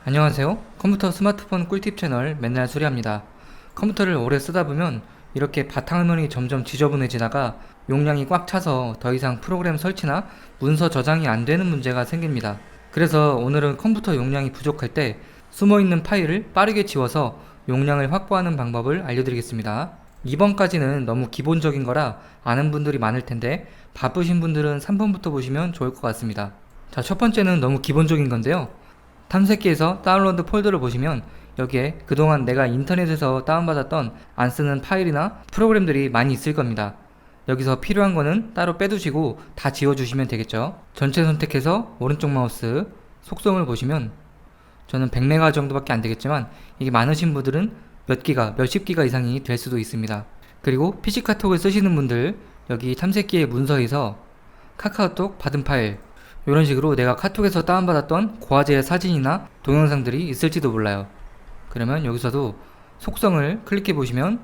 안녕하세요. 컴퓨터 스마트폰 꿀팁 채널 맨날 수리합니다. 컴퓨터를 오래 쓰다 보면 이렇게 바탕화면이 점점 지저분해지다가 용량이 꽉 차서 더 이상 프로그램 설치나 문서 저장이 안 되는 문제가 생깁니다. 그래서 오늘은 컴퓨터 용량이 부족할 때 숨어있는 파일을 빠르게 지워서 용량을 확보하는 방법을 알려드리겠습니다. 이번까지는 너무 기본적인 거라 아는 분들이 많을 텐데 바쁘신 분들은 3번부터 보시면 좋을 것 같습니다. 자, 첫 번째는 너무 기본적인 건데요. 탐색기에서 다운로드 폴더를 보시면 여기에 그동안 내가 인터넷에서 다운받았던 안 쓰는 파일이나 프로그램들이 많이 있을 겁니다. 여기서 필요한 거는 따로 빼두시고 다 지워주시면 되겠죠. 전체 선택해서 오른쪽 마우스 속성을 보시면 저는 100메가 정도밖에 안 되겠지만 이게 많으신 분들은 몇 기가, 몇십 기가 이상이 될 수도 있습니다. 그리고 PC카톡을 쓰시는 분들 여기 탐색기의 문서에서 카카오톡 받은 파일 이런 식으로 내가 카톡에서 다운받았던 고화질의 사진이나 동영상들이 있을지도 몰라요. 그러면 여기서도 속성을 클릭해 보시면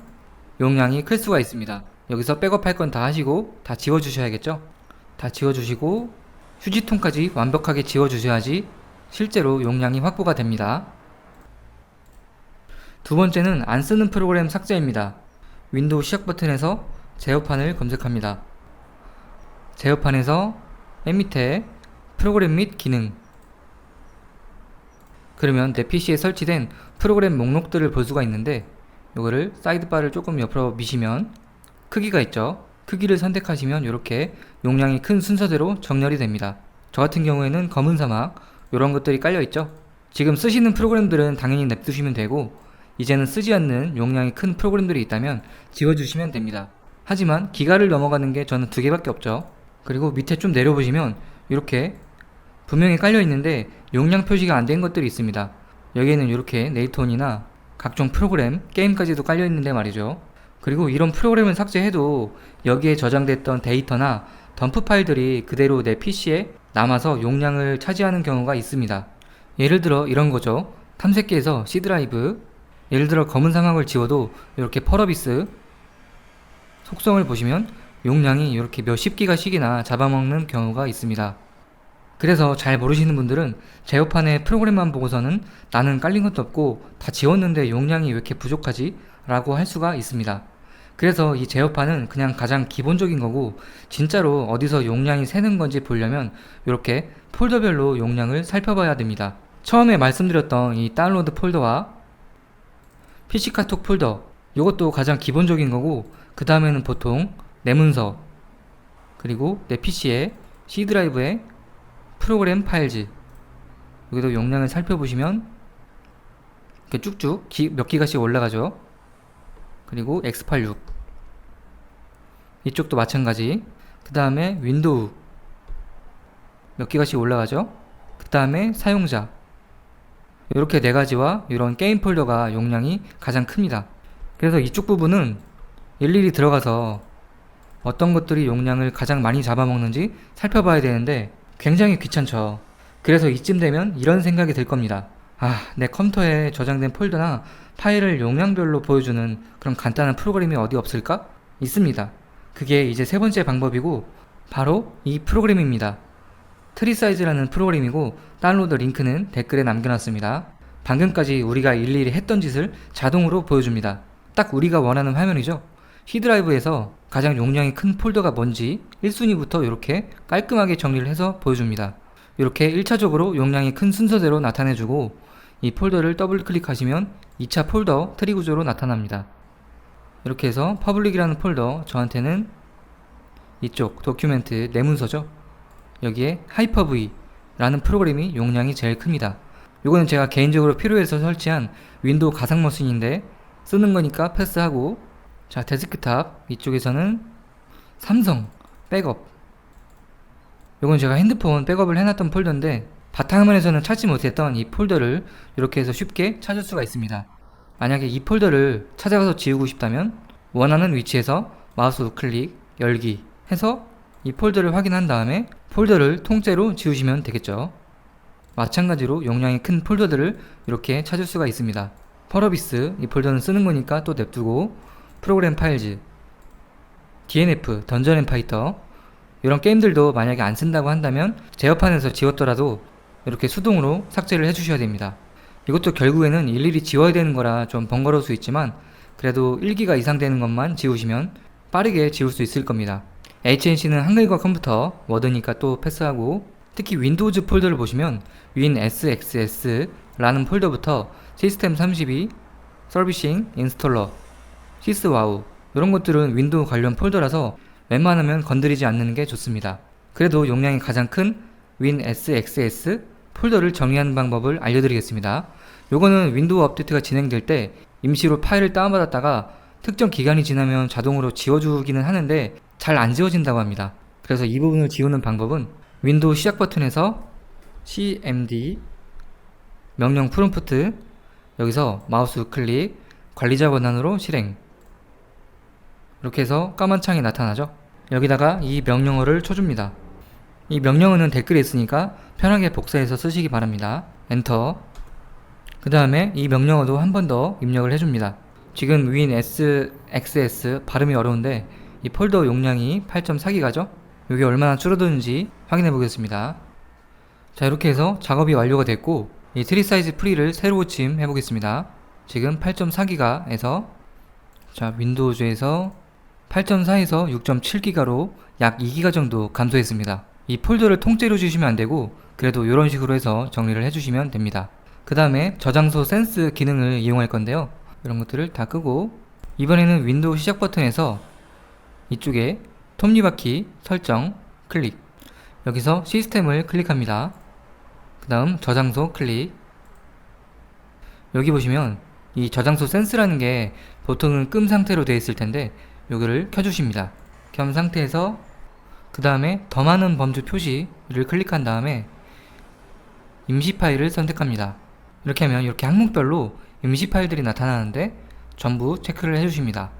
용량이 클 수가 있습니다. 여기서 백업할 건 다 하시고 다 지워주셔야겠죠. 다 지워주시고 휴지통까지 완벽하게 지워주셔야지 실제로 용량이 확보가 됩니다. 두 번째는 안 쓰는 프로그램 삭제입니다. 윈도우 시작 버튼에서 제어판을 검색합니다. 제어판에서 맨 밑에 프로그램 및 기능, 그러면 내 PC에 설치된 프로그램 목록들을 볼 수가 있는데 이거를 사이드바를 조금 옆으로 미시면 크기가 있죠. 크기를 선택하시면 이렇게 용량이 큰 순서대로 정렬이 됩니다. 저 같은 경우에는 검은 사막 이런 것들이 깔려 있죠. 지금 쓰시는 프로그램들은 당연히 냅두시면 되고 이제는 쓰지 않는 용량이 큰 프로그램들이 있다면 지워주시면 됩니다. 하지만 기가를 넘어가는 게 저는 2개밖에 없죠. 그리고 밑에 좀 내려보시면 이렇게 분명히 깔려 있는데 용량 표시가 안 된 것들이 있습니다. 여기에는 이렇게 네이트온이나 각종 프로그램, 게임까지도 깔려 있는데 말이죠. 그리고 이런 프로그램을 삭제해도 여기에 저장됐던 데이터나 덤프 파일들이 그대로 내 PC에 남아서 용량을 차지하는 경우가 있습니다. 예를 들어 이런 거죠. 탐색기에서 C 드라이브, 예를 들어 검은 사막을 지워도 이렇게 펄어비스 속성을 보시면 용량이 이렇게 몇십 기가씩이나 잡아먹는 경우가 있습니다. 그래서 잘 모르시는 분들은 제어판의 프로그램만 보고서는 나는 깔린 것도 없고 다 지웠는데 용량이 왜 이렇게 부족하지? 라고 할 수가 있습니다. 그래서 이 제어판은 그냥 가장 기본적인 거고 진짜로 어디서 용량이 새는 건지 보려면 이렇게 폴더별로 용량을 살펴봐야 됩니다. 처음에 말씀드렸던 이 다운로드 폴더와 PC카톡 폴더 이것도 가장 기본적인 거고 그 다음에는 보통 내 문서 그리고 내 PC에 C 드라이브에 프로그램 파일즈 여기도 용량을 살펴보시면 이렇게 쭉쭉 몇 기가씩 올라가죠. 그리고 X86 이쪽도 마찬가지. 그 다음에 윈도우 몇 기가씩 올라가죠. 그 다음에 사용자 이렇게 4가지와 이런 게임 폴더가 용량이 가장 큽니다. 그래서 이쪽 부분은 일일이 들어가서 어떤 것들이 용량을 가장 많이 잡아먹는지 살펴봐야 되는데 굉장히 귀찮죠. 그래서 이쯤 되면 이런 생각이 들 겁니다. 내 컴퓨터에 저장된 폴더나 파일을 용량별로 보여주는 그런 간단한 프로그램이 어디 없을까? 있습니다. 그게 이제 세 번째 방법이고 바로 이 프로그램입니다. 트리사이즈라는 프로그램이고 다운로드 링크는 댓글에 남겨놨습니다. 방금까지 우리가 일일이 했던 짓을 자동으로 보여줍니다. 딱 우리가 원하는 화면이죠. C 드라이브에서 가장 용량이 큰 폴더가 뭔지 1순위부터 이렇게 깔끔하게 정리를 해서 보여줍니다. 이렇게 1차적으로 용량이 큰 순서대로 나타내주고 이 폴더를 더블 클릭하시면 2차 폴더 트리 구조로 나타납니다. 이렇게 해서 퍼블릭이라는 폴더 저한테는 이쪽 도큐멘트 내 문서죠. 여기에 하이퍼V 라는 프로그램이 용량이 제일 큽니다. 이거는 제가 개인적으로 필요해서 설치한 윈도우 가상 머신인데 쓰는 거니까 패스하고 자 데스크탑 이쪽에서는 삼성 백업 이건 제가 핸드폰 백업을 해놨던 폴더인데 바탕화면에서는 찾지 못했던 이 폴더를 이렇게 해서 쉽게 찾을 수가 있습니다. 만약에 이 폴더를 찾아가서 지우고 싶다면 원하는 위치에서 마우스 우클릭 열기 해서 이 폴더를 확인한 다음에 폴더를 통째로 지우시면 되겠죠. 마찬가지로 용량이 큰 폴더들을 이렇게 찾을 수가 있습니다. 펄어비스 이 폴더는 쓰는 거니까 또 냅두고 프로그램 파일즈 DNF 던전 앤 파이터 이런 게임들도 만약에 안 쓴다고 한다면 제어판에서 지웠더라도 이렇게 수동으로 삭제를 해주셔야 됩니다. 이것도 결국에는 일일이 지워야 되는 거라 좀 번거로울 수 있지만 그래도 1기가 이상 되는 것만 지우시면 빠르게 지울 수 있을 겁니다. HNC는 한글과 컴퓨터, 워드니까 또 패스하고, 특히 윈도우즈 폴더를 보시면 WinSXS 라는 폴더부터 시스템 32, 서비싱, 인스톨러, 시스와우 이런 것들은 윈도우 관련 폴더라서 웬만하면 건드리지 않는 게 좋습니다. 그래도 용량이 가장 큰 WinSXS 폴더를 정리하는 방법을 알려드리겠습니다. 요거는 윈도우 업데이트가 진행될 때 임시로 파일을 다운받았다가 특정 기간이 지나면 자동으로 지워주기는 하는데 잘 안 지워진다고 합니다. 그래서 이 부분을 지우는 방법은 윈도우 시작 버튼에서 cmd 명령 프롬프트, 여기서 마우스 우클릭, 관리자 권한으로 실행, 이렇게 해서 까만 창이 나타나죠. 여기다가 이 명령어를 쳐줍니다. 이 명령어는 댓글에 있으니까 편하게 복사해서 쓰시기 바랍니다. 엔터. 그 다음에 이 명령어도 한 번 더 입력을 해줍니다. 지금 WinSXS 발음이 어려운데 이 폴더 용량이 8.4기가죠? 이게 얼마나 줄어드는지 확인해 보겠습니다. 자, 이렇게 해서 작업이 완료가 됐고 이 트리 사이즈 프리를 새로 고침해 보겠습니다. 지금 8.4기가에서 자, 윈도우즈에서 8.4에서 6.7기가로 약 2기가 정도 감소했습니다. 이 폴더를 통째로 주시면 안되고 그래도 이런 식으로 해서 정리를 해주시면 됩니다. 그 다음에 저장소 센스 기능을 이용할 건데요. 이런 것들을 다 끄고 이번에는 윈도우 시작 버튼에서 이쪽에 톱니바퀴 설정 클릭, 여기서 시스템을 클릭합니다. 그 다음 저장소 클릭. 여기 보시면 이 저장소 센스라는 게 보통은 끔 상태로 되어 있을 텐데 여기를 켜주십니다. 겸 상태에서 그 다음에 더 많은 범주 표시를 클릭한 다음에 임시 파일을 선택합니다. 이렇게 하면 이렇게 항목별로 임시 파일들이 나타나는데 전부 체크를 해주십니다.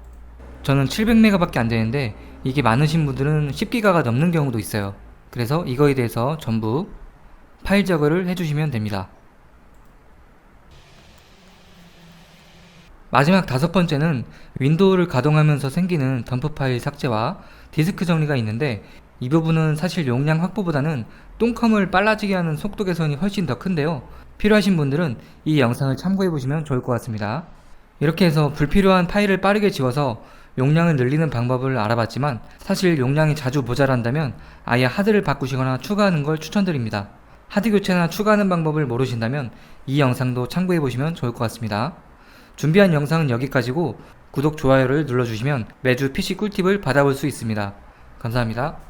저는 700MB 밖에 안 되는데 이게 많으신 분들은 10기가가 넘는 경우도 있어요. 그래서 이거에 대해서 전부 파일 제거를 해주시면 됩니다. 마지막 5번째는 윈도우를 가동하면서 생기는 덤프 파일 삭제와 디스크 정리가 있는데 이 부분은 사실 용량 확보보다는 똥컴을 빨라지게 하는 속도 개선이 훨씬 더 큰데요. 필요하신 분들은 이 영상을 참고해 보시면 좋을 것 같습니다. 이렇게 해서 불필요한 파일을 빠르게 지워서 용량을 늘리는 방법을 알아봤지만 사실 용량이 자주 모자란다면 아예 하드를 바꾸시거나 추가하는 걸 추천드립니다. 하드 교체나 추가하는 방법을 모르신다면 이 영상도 참고해 보시면 좋을 것 같습니다. 준비한 영상은 여기까지고 구독, 좋아요를 눌러주시면 매주 PC 꿀팁을 받아볼 수 있습니다. 감사합니다.